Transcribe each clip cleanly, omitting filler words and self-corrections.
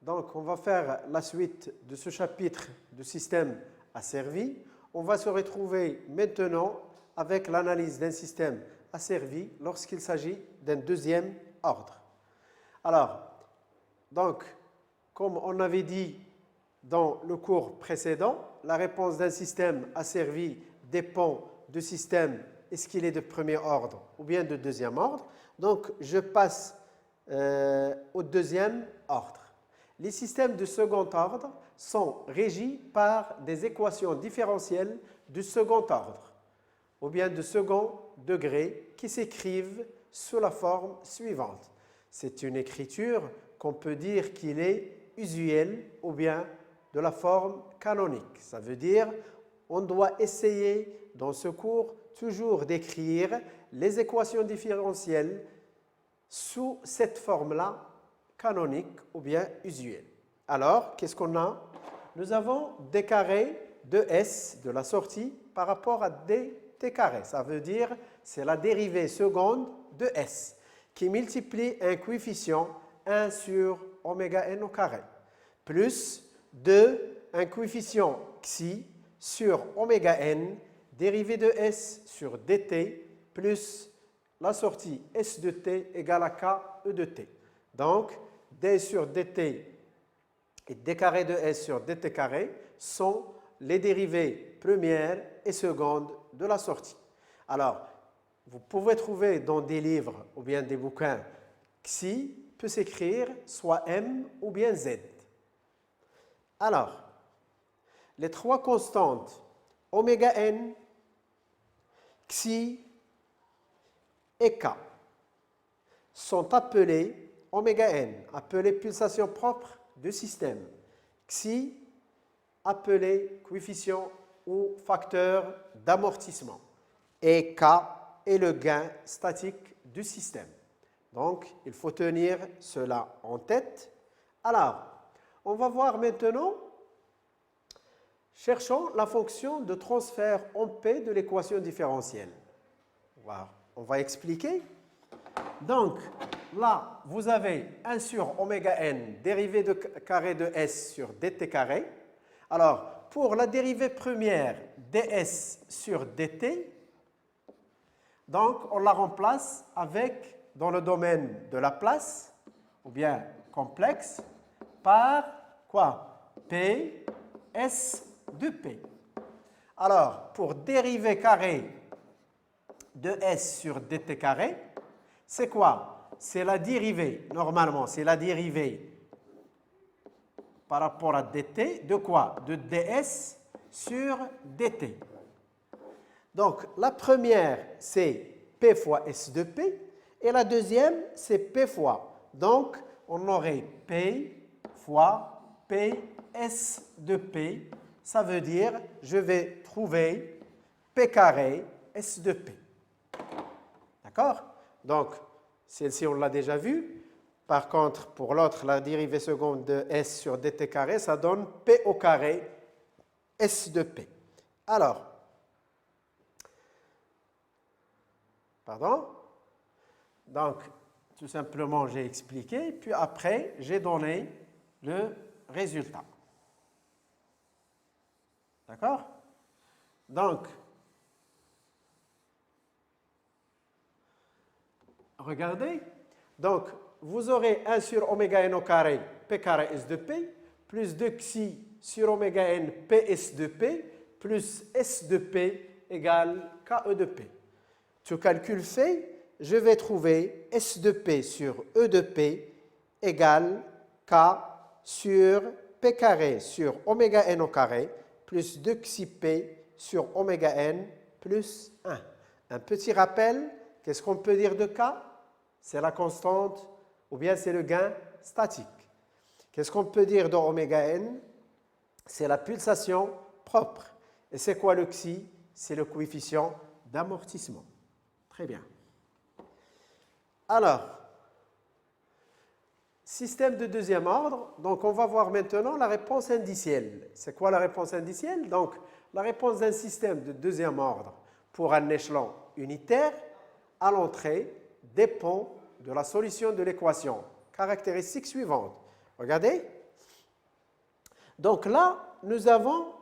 Donc, on va faire la suite de ce chapitre de système asservi. On va se retrouver maintenant avec l'analyse d'un système asservi lorsqu'il s'agit d'un deuxième ordre. Alors, donc, comme on avait dit dans le cours précédent, la réponse d'un système asservi dépend du système, est-ce qu'il est de premier ordre ou bien de deuxième ordre. Donc, je passe au deuxième ordre. Les systèmes de second ordre sont régis par des équations différentielles du second ordre ou bien de second degré qui s'écrivent sous la forme suivante. C'est une écriture qu'on peut dire qu'il est usuel ou bien de la forme canonique. Ça veut dire on doit essayer dans ce cours toujours d'écrire les équations différentielles sous cette forme-là, canonique ou bien usuelle. Alors, qu'est-ce qu'on a? Nous avons d carré de S de la sortie par rapport à dt carré. Ça veut dire c'est la dérivée seconde de S qui multiplie un coefficient 1 sur oméga n au carré plus un coefficient xi sur oméga n dérivé de S sur dt plus la sortie S de t égale à k e de t. Donc, d sur dt et d carré de S sur dt carré sont les dérivées première et seconde de la sortie. Alors, vous pouvez trouver dans des livres ou bien des bouquins xi peut s'écrire soit m ou bien z. Alors, les trois constantes oméga n, xi et k sont appelées oméga n, appelées pulsations propres du système, xi appelé coefficient ou facteur d'amortissement et k est le gain statique du système. Donc, il faut tenir cela en tête. Alors, on va voir maintenant, cherchons la fonction de transfert en P de l'équation différentielle. On va expliquer. Donc, là, vous avez 1 sur oméga n, dérivée de carré de S sur dt carré. Alors, pour la dérivée première ds sur dt, donc on la remplace avec, dans le domaine de la place, ou bien complexe, par quoi? P, S de P. Alors, pour dérivée carré de S sur dt carré, c'est quoi? C'est la dérivée, normalement, c'est la dérivée par rapport à dt, de quoi? De ds sur dt. Donc, la première, c'est P fois S de P, et la deuxième, c'est P fois. Donc, on aurait P fois P S de P. Ça veut dire, je vais trouver P carré S de P. D'accord? Donc, celle-ci, on l'a déjà vue. Par contre, pour l'autre, la dérivée seconde de S sur dt carré, ça donne P au carré S de P. Alors, donc, tout simplement, j'ai expliqué, puis après, j'ai donné le résultat. D'accord? Donc, regardez. Donc, vous aurez 1 sur oméga n au carré, P carré S de P, plus 2 xi sur oméga n, PS de P, plus S de P égale KE de P. Tout calcul fait, je vais trouver S de P sur E de P égale K sur P carré sur oméga n au carré plus 2 xi P sur oméga n plus 1. Un petit rappel, qu'est-ce qu'on peut dire de K? C'est la constante ou bien c'est le gain statique. Qu'est-ce qu'on peut dire de oméga n? C'est la pulsation propre. Et c'est quoi le xi? C'est le coefficient d'amortissement. Très bien. Alors, système de deuxième ordre. Donc, on va voir maintenant la réponse indicielle. C'est quoi la réponse indicielle? Donc, la réponse d'un système de deuxième ordre pour un échelon unitaire à l'entrée dépend de la solution de l'équation caractéristique suivante. Regardez, Donc là, nous avons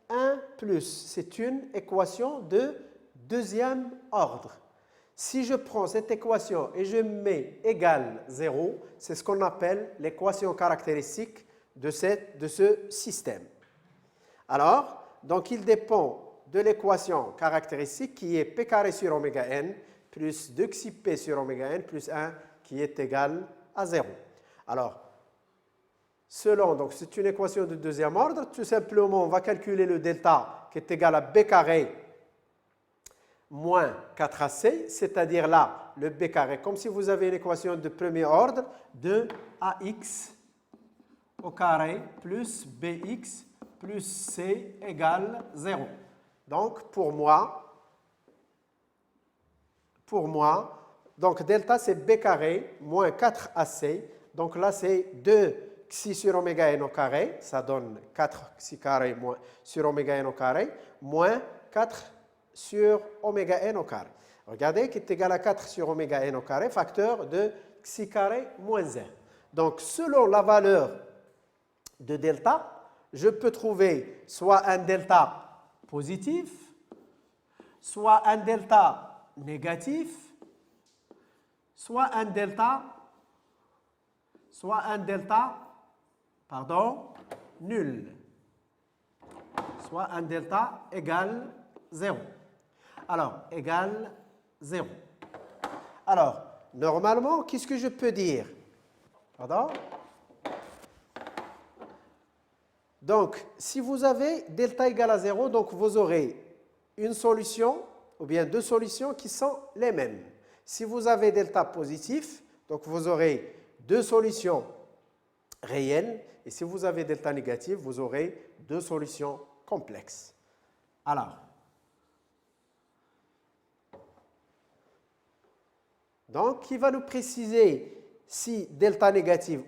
1 plus. C'est une équation de deuxième ordre. Si je prends cette équation et je mets égale 0, c'est ce qu'on appelle l'équation caractéristique de ce système. Alors, donc il dépend de l'équation caractéristique qui est p carré sur oméga n plus 2 xi p sur oméga n plus 1 qui est égal à 0. Alors, donc c'est une équation de deuxième ordre. Tout simplement, on va calculer le delta qui est égal à b carré moins 4ac, c'est-à-dire là, le b carré, comme si vous avez une équation de premier ordre, de ax au carré plus bx plus c égale 0. Donc, pour moi, donc delta c'est b carré moins 4ac. Donc là, c'est 2 xi sur oméga n au carré, ça donne 4 xi carré sur oméga n au carré, moins 4 sur oméga n au carré. Regardez, qui est égal à 4 sur oméga n au carré, facteur de xi carré moins 1. Donc, selon la valeur de delta, je peux trouver soit un delta positif, soit un delta négatif, soit un delta nul, soit un delta égal 0. Alors, égal 0. Alors, normalement, qu'est-ce que je peux dire? Pardon? Donc, si vous avez delta égal à 0, donc vous aurez une solution, ou bien deux solutions qui sont les mêmes. Si vous avez delta positif, donc vous aurez deux solutions réelles, et si vous avez delta négatif, vous aurez deux solutions complexes. Alors, donc, qui va nous préciser si delta négatif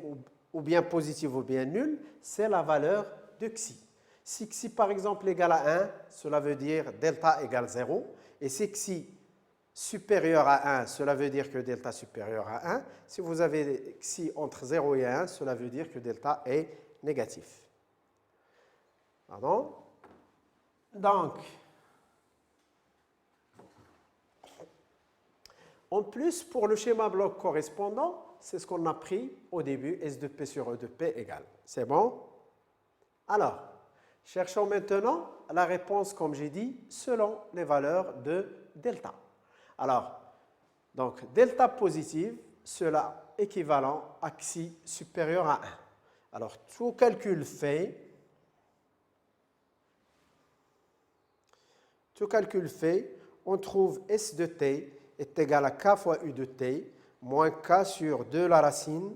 ou bien positif ou bien nul, c'est la valeur de xi. Si xi, par exemple, égale à 1, cela veut dire delta égale 0. Et si xi supérieur à 1, cela veut dire que delta supérieur à 1. Si vous avez xi entre 0 et 1, cela veut dire que delta est négatif. Pardon? Donc, en plus, pour le schéma bloc correspondant, c'est ce qu'on a pris au début, S de P sur E de P égale. C'est bon? Alors, cherchons maintenant la réponse, comme j'ai dit, selon les valeurs de delta. Alors, donc, delta positive, cela équivalent à xi supérieur à 1. Alors, tout calcul fait, on trouve S de t est égal à k fois u de t moins k sur 2 la racine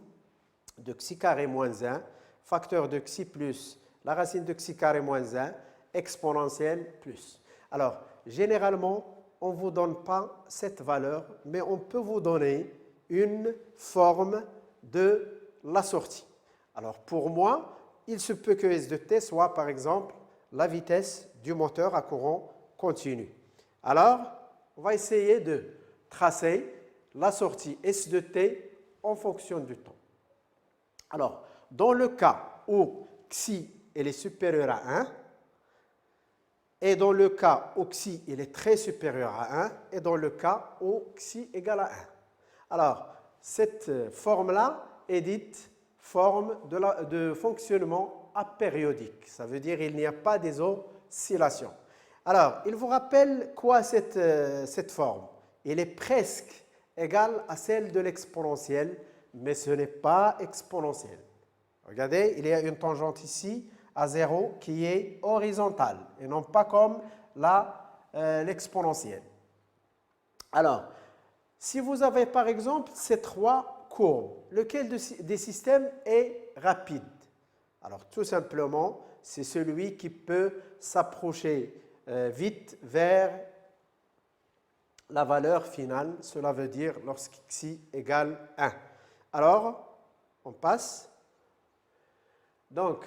de xi carré moins 1, facteur de xi plus la racine de xi carré moins 1, exponentielle plus. Alors, généralement, on ne vous donne pas cette valeur, mais on peut vous donner une forme de la sortie. Alors, pour moi, il se peut que S de t soit, par exemple, la vitesse du moteur à courant continu. Alors, on va essayer de tracer la sortie S de t en fonction du temps. Alors, dans le cas où xi est supérieur à 1, et dans le cas où xi est très supérieur à 1, et dans le cas où xi égale à 1. Alors, cette forme-là est dite forme de fonctionnement apériodique. Ça veut dire qu'il n'y a pas des oscillations. Alors, il vous rappelle quoi cette forme? Elle est presque égale à celle de l'exponentielle, mais ce n'est pas exponentiel. Regardez, il y a une tangente ici à 0 qui est horizontale et non pas comme l'exponentielle. Alors, si vous avez par exemple ces trois courbes, lequel des systèmes est rapide? Alors, tout simplement, c'est celui qui peut s'approcher vite vers la valeur finale, cela veut dire lorsque xi égale 1. Alors, on passe. Donc,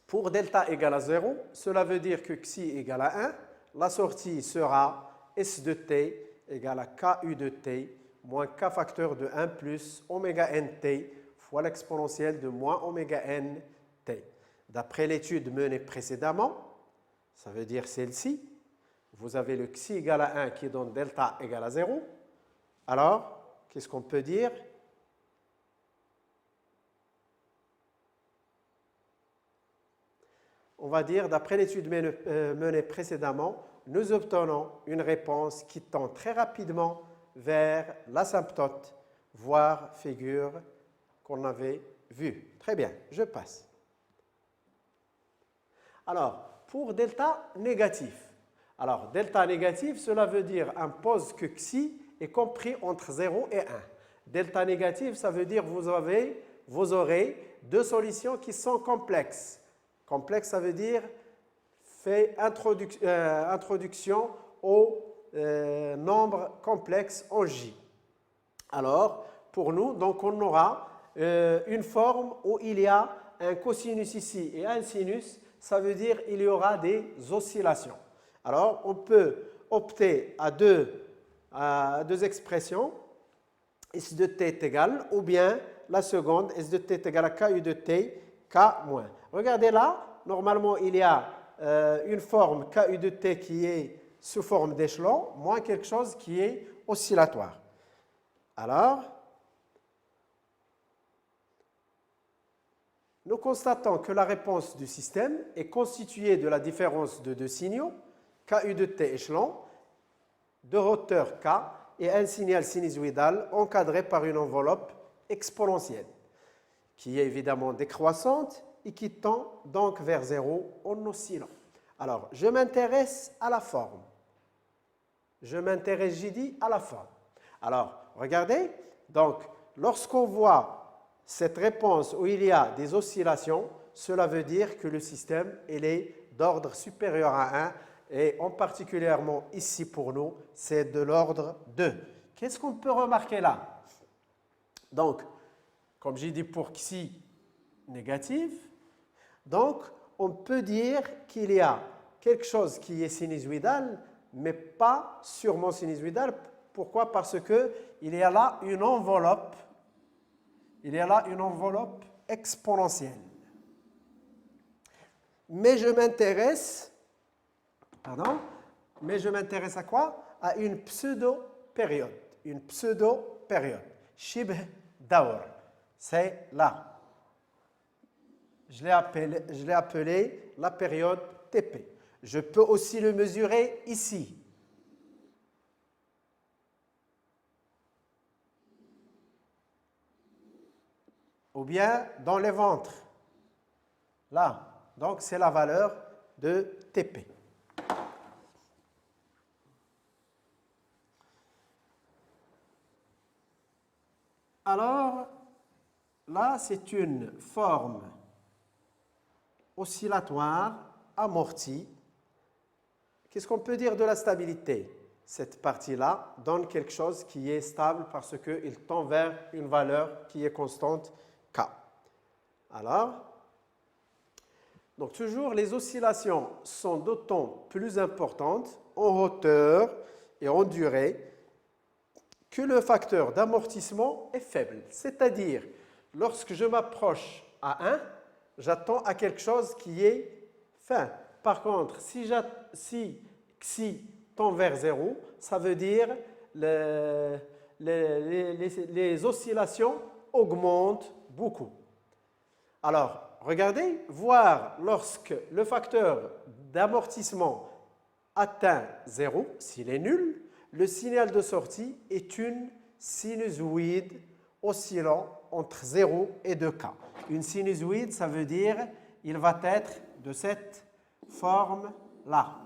pour delta égale à 0, cela veut dire que xi égale à 1. La sortie sera S de t égale à KU de t moins K facteur de 1 plus oméga n t fois l'exponentielle de moins oméga n t. D'après l'étude menée précédemment, ça veut dire celle-ci, vous avez le xi égal à 1 qui donne delta égal à 0. Alors, qu'est-ce qu'on peut dire? On va dire, d'après l'étude menée précédemment, nous obtenons une réponse qui tend très rapidement vers l'asymptote, voire figure qu'on avait vue. Très bien, je passe. Alors, pour delta négatif. Alors, delta négatif, cela veut dire impose que xi est compris entre 0 et 1. Delta négatif, ça veut dire vous aurez deux solutions qui sont complexes. Complexe, ça veut dire fait introduction au nombre complexe en J. Alors, pour nous, donc on aura une forme où il y a un cosinus ici et un sinus, ça veut dire qu'il y aura des oscillations. Alors, on peut opter à deux expressions, S de t est égal, ou bien la seconde, S de t est égal à KU de t, K moins. Regardez là, normalement, il y a une forme KU de t qui est sous forme d'échelon, moins quelque chose qui est oscillatoire. Alors, nous constatons que la réponse du système est constituée de la différence de deux signaux, KU de t échelon, de hauteur K, et un signal sinusoïdal encadré par une enveloppe exponentielle, qui est évidemment décroissante et qui tend donc vers 0 en oscillant. Alors, je m'intéresse à la forme. Je m'intéresse, j'ai dit, à la forme. Alors, regardez, donc, lorsqu'on voit cette réponse où il y a des oscillations, cela veut dire que le système il est d'ordre supérieur à 1 et en particulièrement ici pour nous, c'est de l'ordre 2. Qu'est-ce qu'on peut remarquer là? Donc, comme j'ai dit pour xi négatif, donc on peut dire qu'il y a quelque chose qui est sinusoïdal, mais pas sûrement sinusoïdal. Pourquoi? Parce qu'il y a là une enveloppe. Il y a là une enveloppe exponentielle. Mais je m'intéresse, à quoi? À une pseudo-période. Une pseudo-période. Shibh Daur. C'est là. Je l'ai appelé la période TP. Je peux aussi le mesurer ici. Ou bien dans les ventres. Là. Donc, c'est la valeur de TP. Alors, là, c'est une forme oscillatoire amortie. Qu'est-ce qu'on peut dire de la stabilité? Cette partie-là donne quelque chose qui est stable parce qu'il tend vers une valeur qui est constante K. Alors, donc toujours les oscillations sont d'autant plus importantes en hauteur et en durée que le facteur d'amortissement est faible. C'est-à-dire, lorsque je m'approche à 1, j'attends à quelque chose qui est fin. Par contre, si xi tend vers 0, ça veut dire les oscillations augmentent beaucoup. Alors, regardez, voir lorsque le facteur d'amortissement atteint 0, s'il est nul, le signal de sortie est une sinusoïde oscillant entre 0 et 2K. Une sinusoïde, ça veut dire il va être de cette forme-là.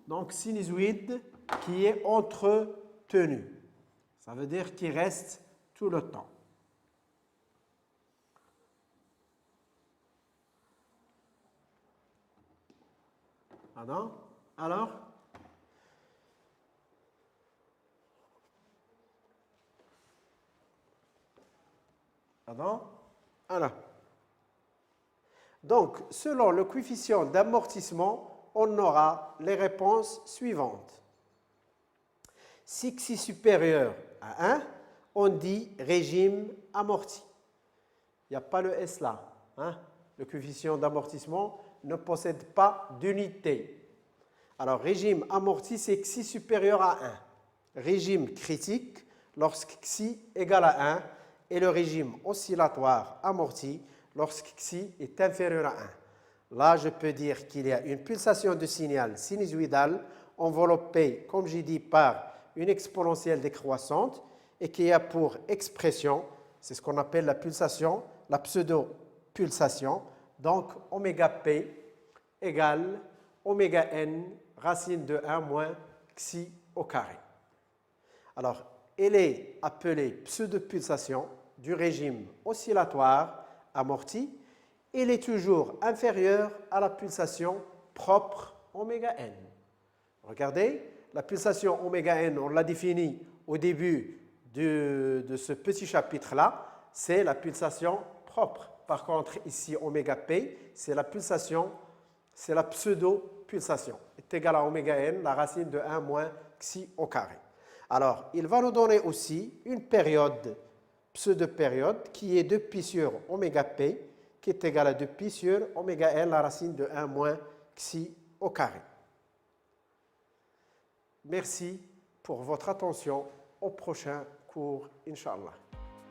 Donc, sinusoïde qui est entretenue. Ça veut dire qu'il reste tout le temps. Alors, donc, selon le coefficient d'amortissement, on aura les réponses suivantes. Si xi supérieur à 1, on dit régime amorti. Il n'y a pas le S là. le coefficient d'amortissement ne possède pas d'unité. Alors, régime amorti, c'est xi supérieur à 1. Régime critique, lorsque xi égale à 1. Et le régime oscillatoire amorti, lorsque xi est inférieur à 1. Là, je peux dire qu'il y a une pulsation de signal sinusoïdale enveloppée, comme j'ai dit, par une exponentielle décroissante et qui a pour expression, c'est ce qu'on appelle la pulsation, la pseudo-pulsation. Donc, oméga p égale oméga n racine de 1 moins xi au carré. Alors, elle est appelée pseudo-pulsation du régime oscillatoire amorti. Elle est toujours inférieure à la pulsation propre oméga n. Regardez, la pulsation oméga n, on l'a définie au début de ce petit chapitre-là, c'est la pulsation propre. Par contre, ici, oméga p, c'est la pulsation, c'est la pseudo-pulsation. Est égal à oméga n, la racine de 1 moins xi au carré. Alors, il va nous donner aussi une période, pseudo-période, qui est 2π sur oméga p, qui est égal à 2π sur oméga n, la racine de 1 moins xi au carré. Merci pour votre attention. Au prochain cours, Inch'Allah.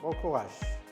Bon courage.